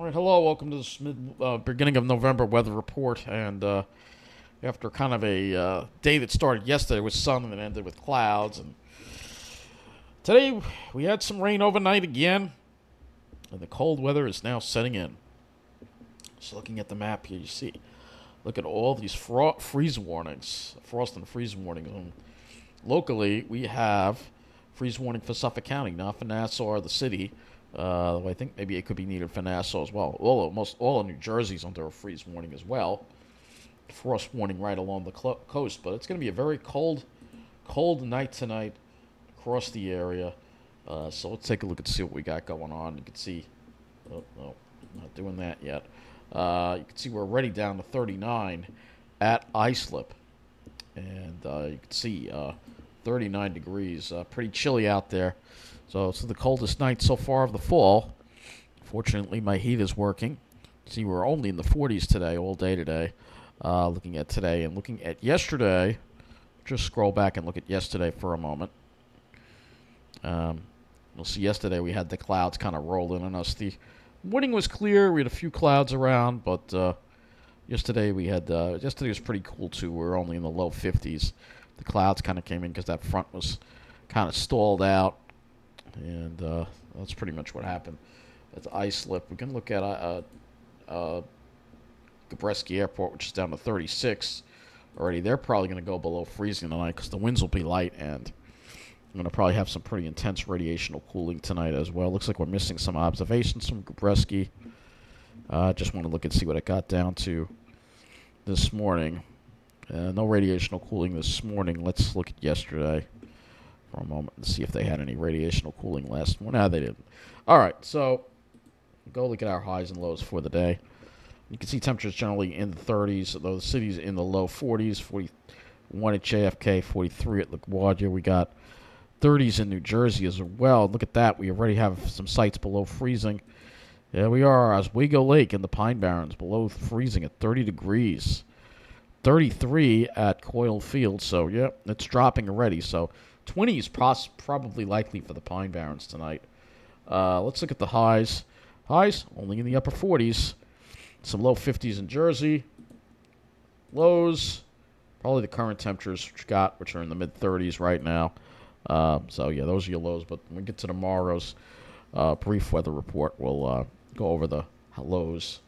All right, hello, welcome to this beginning of November weather report. And after kind of a day that started yesterday with sun and then ended with clouds, and today we had some rain overnight again, and the cold weather is now setting in. So looking at the map here, you see, look at all these freeze warnings, frost and freeze warnings. And locally, we have freeze warning for Suffolk County, not for Nassau or the city. I think maybe it could be needed for Nassau as well. Almost all of New Jersey's under a freeze warning as well. Frost warning right along the coast, but it's going to be a very cold night tonight across the area. So let's take a look and see what we got going on. You can see, oh no, not doing that yet. You can see we're already down to 39 at Islip, and you can see 39 degrees. Pretty chilly out there. So it's the coldest night so far of the fall. Fortunately, my heat is working. See, we're only in the 40s today, all day today. Looking at today and looking at yesterday. Just scroll back and look at yesterday for a moment. You'll see yesterday we had the clouds kind of roll in on us. The morning was clear. We had a few clouds around, but yesterday yesterday was pretty cool too. We were only in the low 50s. The clouds kind of came in because that front was kind of stalled out. And that's pretty much what happened. That's Islip. We can look at Gabreski Airport, which is down to 36 already. They're probably going to go below freezing tonight because the winds will be light, and I'm going to probably have some pretty intense radiational cooling tonight as well. Looks like we're missing some observations from Gabreski. Just want to look and see what it got down to this morning. No radiational cooling this morning. Let's look at yesterday for a moment and see if they had any radiational cooling last morning. No, they didn't. All right, so go look at our highs and lows for the day. You can see temperatures generally in the 30s, though the city's in the low 40s, 41 at JFK, 43 at LaGuardia. We got 30s in New Jersey as well. Look at that. We already have some sites below freezing. Yeah, we are Oswego Lake in the Pine Barrens, below freezing at 30 degrees. 33 at Coyle Field, so yeah, it's dropping already. So 20 is probably likely for the Pine Barrens tonight. Let's look at the highs. Highs only in the upper 40s. Some low 50s in Jersey. Lows, probably the current temperatures which are in the mid 30s right now. So yeah, those are your lows. But when we get to tomorrow's brief weather report, we'll go over the lows.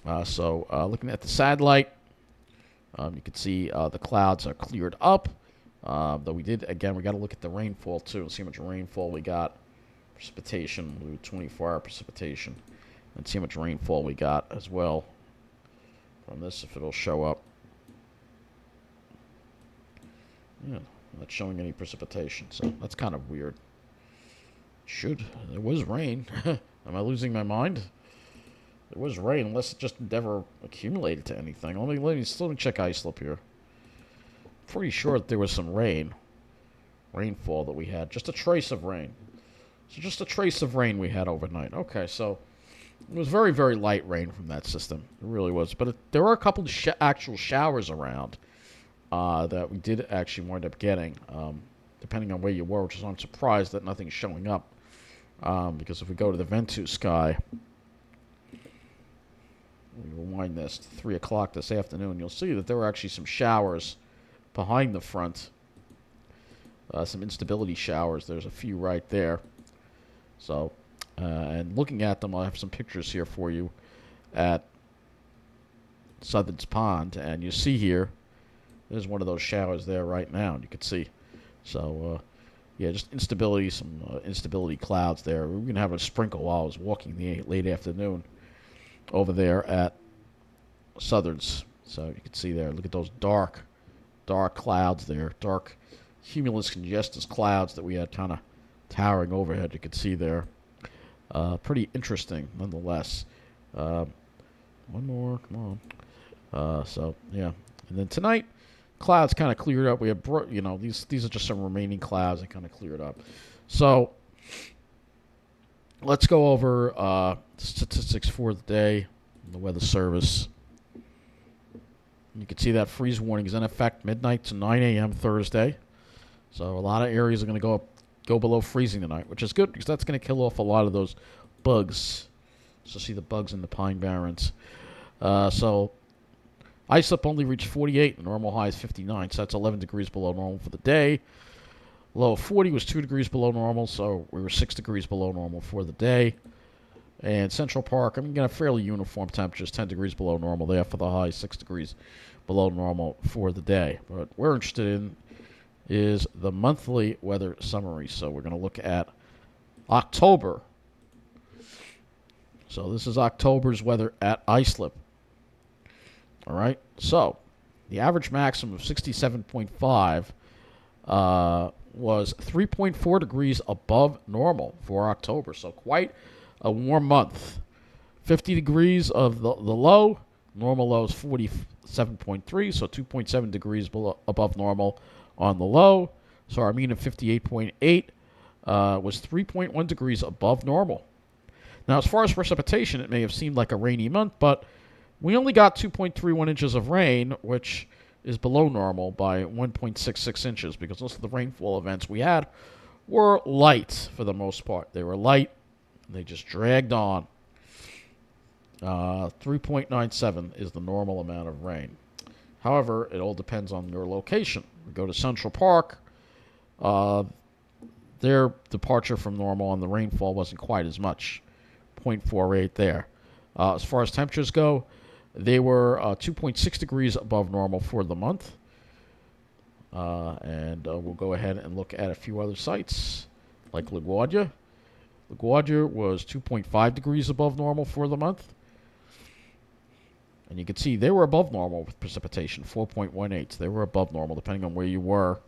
Looking at the satellite, you can see the clouds are cleared up. Though we got to look at the rainfall too and see how much rainfall we got. Precipitation, we'll do 24-hour precipitation, and see how much rainfall we got as well from this, if it'll show up. Yeah, not showing any precipitation, so that's kind of weird. There was rain. Am I losing my mind? There was rain, unless it just never accumulated to anything. Let me check Islip here. Pretty sure that there was some rainfall that we had. Just a trace of rain. So just a trace of rain we had overnight. Okay, so it was very, very light rain from that system. It really was. But there were a couple of actual showers around that we did actually wind up getting, depending on where you were, which is I'm surprised that nothing's showing up. Because if we go to the Ventus sky, we rewind this to 3 o'clock this afternoon, you'll see that there were actually some showers behind the front. Some instability showers. There's a few right there. So, and looking at them, I'll have some pictures here for you at Southern's Pond. And you see here, there's one of those showers there right now. You can see. So, yeah, just instability, some instability clouds there. We were going to have a sprinkle while I was walking the late afternoon over there at Southern's. So you can see there. Look at those dark clouds there. Dark cumulus congestus clouds that we had kind of towering overhead. You can see there. Pretty interesting nonetheless. One more. Come on. So, yeah. And then tonight, clouds kind of cleared up. We have, these are just some remaining clouds that kind of cleared up. So, let's go over statistics for the day, the Weather Service. You can see that freeze warning is in effect midnight to 9 a.m. Thursday. So a lot of areas are going to go below freezing tonight, which is good because that's going to kill off a lot of those bugs So see the bugs in the Pine Barrens. So islip only reached 48. The normal high is 59, so that's 11 degrees below normal for the day. Low of 40 was 2 degrees below normal, so we were 6 degrees below normal for the day. And Central Park, I'm going to have fairly uniform temperatures, 10 degrees below normal there for the high, 6 degrees below normal for the day. But what we're interested in is the monthly weather summary. So we're going to look at October. So this is October's weather at islip. All right. So the average maximum of 67.5 was 3.4 degrees above normal for October. So quite a warm month. 50 degrees of the low. Normal low is 47.3, so 2.7 degrees above normal on the low. So our mean of 58.8 was 3.1 degrees above normal. Now, as far as precipitation, it may have seemed like a rainy month, but we only got 2.31 inches of rain, which is below normal by 1.66 inches, because most of the rainfall events we had were light for the most part. They were light. They just dragged on. 3.97 is the normal amount of rain. However, it all depends on your location. We go to Central Park. Their departure from normal on the rainfall wasn't quite as much, 0.48 there. As far as temperatures go, they were 2.6 degrees above normal for the month. And we'll go ahead and look at a few other sites, like LaGuardia. LaGuardia was 2.5 degrees above normal for the month. And you can see they were above normal with precipitation, 4.18. They were above normal, depending on where you were.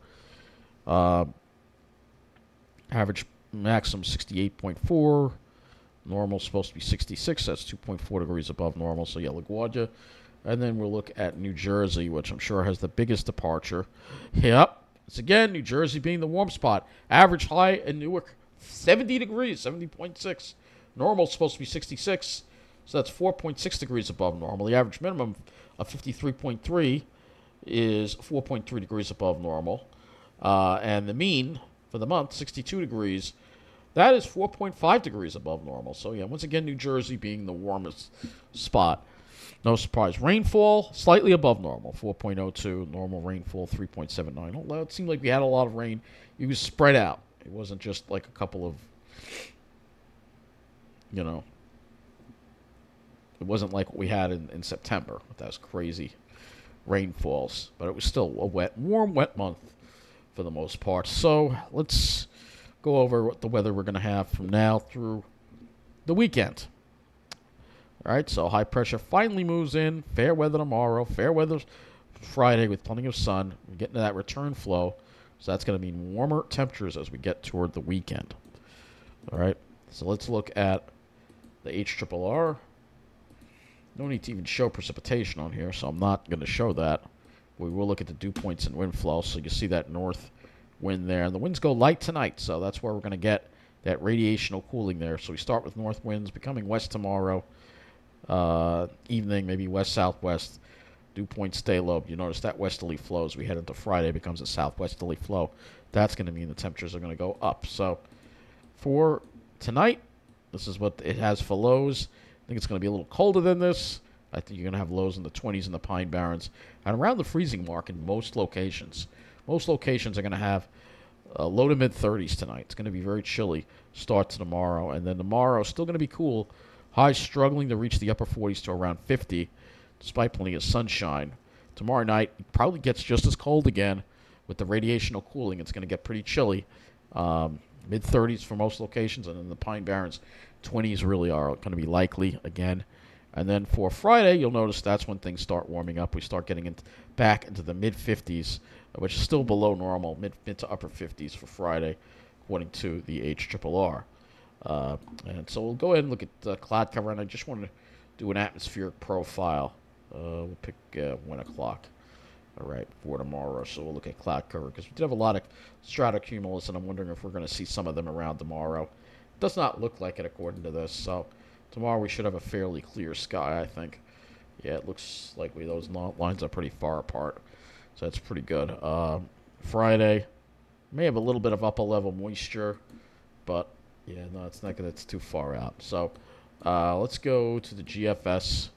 Average maximum 68.4. Normal supposed to be 66. That's 2.4 degrees above normal. So, yeah, LaGuardia. And then we'll look at New Jersey, which I'm sure has the biggest departure. Yep. It's again, New Jersey being the warm spot. Average high in Newark, 70 degrees, 70.6. Normal supposed to be 66. So that's 4.6 degrees above normal. The average minimum of 53.3 is 4.3 degrees above normal. And the mean for the month, 62 degrees. That is 4.5 degrees above normal. So, yeah, once again, New Jersey being the warmest spot. No surprise. Rainfall, slightly above normal, 4.02. Normal rainfall, 3.79. Although it seemed like we had a lot of rain. It was spread out. It wasn't just like a couple of, it wasn't like what we had in September with those crazy rainfalls. But it was still a warm, wet month for the most part. So let's go over what the weather we're going to have from now through the weekend. All right, so high pressure finally moves in. Fair weather tomorrow. Fair weather Friday with plenty of sun. We're getting to that return flow. So that's going to mean warmer temperatures as we get toward the weekend. All right, so let's look at the HRRR. No need to even show precipitation on here, so I'm not going to show that. We will look at the dew points and wind flow, so you see that north wind there. And the winds go light tonight, so that's where we're going to get that radiational cooling there. So we start with north winds becoming west tomorrow. Evening, maybe west-southwest. Dew points stay low. You notice that westerly flow as we head into Friday becomes a southwesterly flow. That's going to mean the temperatures are going to go up. So for tonight, this is what it has for lows. I think it's going to be a little colder than this. I think you're going to have lows in the 20s in the Pine Barrens and around the freezing mark in most locations. Most locations are going to have low to mid-30s tonight. It's going to be very chilly start to tomorrow. And then tomorrow, still going to be cool. Highs struggling to reach the upper 40s to around 50, despite plenty of sunshine. Tomorrow night, it probably gets just as cold again with the radiational cooling. It's going to get pretty chilly. Mid-30s for most locations, and in the Pine Barrens, 20s really are going to be likely again. And then for Friday, you'll notice that's when things start warming up. We start getting back into the mid-50s, which is still below normal, mid to upper 50s for Friday, according to the HRRR. And so we'll go ahead and look at the cloud cover, and I just want to do an atmospheric profile. We'll pick 1 o'clock, all right, for tomorrow. So we'll look at cloud cover because we did have a lot of stratocumulus, and I'm wondering if we're going to see some of them around tomorrow. It does not look like it according to this, so tomorrow we should have a fairly clear sky, I think. Yeah, it looks like those lines are pretty far apart, so that's pretty good. Friday may have a little bit of upper level moisture, but yeah, no, it's not good. It's too far out. So Let's go to the GFS.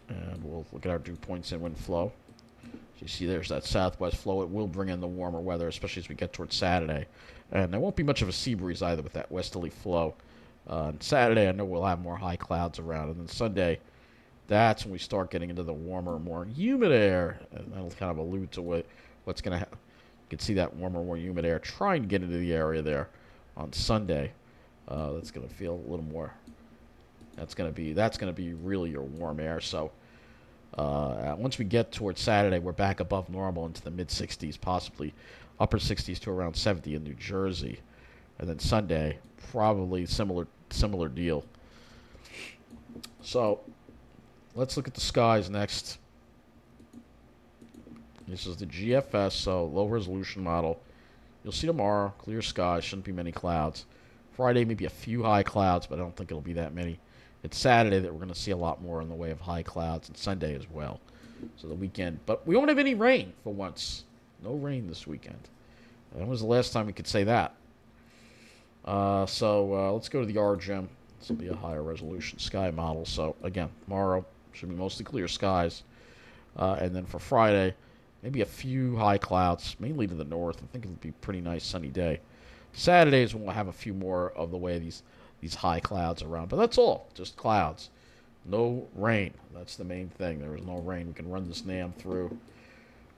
And we'll look at our dew points and wind flow. So you see there's that southwest flow. It will bring in the warmer weather, especially as we get towards Saturday. And there won't be much of a sea breeze either with that westerly flow. On Saturday, I know we'll have more high clouds around. And then Sunday, that's when we start getting into the warmer, more humid air. And that'll kind of allude to what's going to happen. You can see that warmer, more humid air trying to get into the area there on Sunday. That's going to feel a little more. That's going to be really your warm air. So once we get towards Saturday, we're back above normal into the mid 60s, possibly upper 60s to around 70 in New Jersey. And then Sunday, probably similar deal. So let's look at the skies next. This is the GFS, so low resolution model. You'll see tomorrow, clear skies, shouldn't be many clouds. Friday, maybe a few high clouds, but I don't think it'll be that many. It's Saturday that we're going to see a lot more in the way of high clouds, and Sunday as well. So the weekend, but we won't have any rain for once. No rain this weekend. When was the last time we could say that? So let's go to the RGEM. This will be a higher resolution sky model. So again, tomorrow should be mostly clear skies. And then for Friday, maybe a few high clouds, mainly to the north. I think it'll be a pretty nice sunny day. Saturdays we'll have a few more of the way these high clouds around. But that's all, just clouds. No rain. That's the main thing. There is no rain. We can run this NAM through.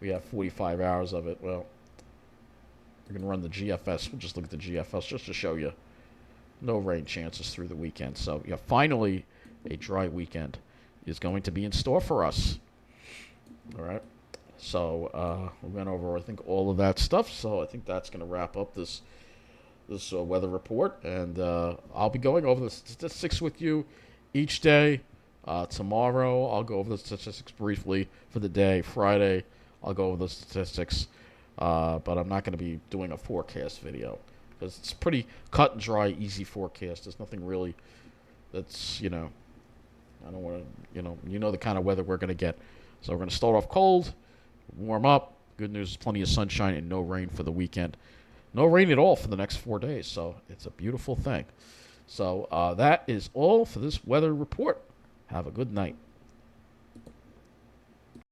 We have 45 hours of it. Well, we're going to run the GFS. We'll just look at the GFS just to show you no rain chances through the weekend. So, yeah, finally, a dry weekend is going to be in store for us. All right. So, we went over, I think, all of that stuff. So, I think that's going to wrap up this weather report. And I'll be going over the statistics with you each day. Tomorrow, I'll go over the statistics briefly for the day. Friday, I'll go over the statistics. But I'm not going to be doing a forecast video because it's pretty cut and dry, easy forecast. There's nothing really that's, I don't want to, you know the kind of weather we're going to get. So we're going to start off cold, warm up. Good news, plenty of sunshine and no rain for the weekend. No rain at all for the next 4 days, so it's a beautiful thing. So that is all for this weather report. Have a good night.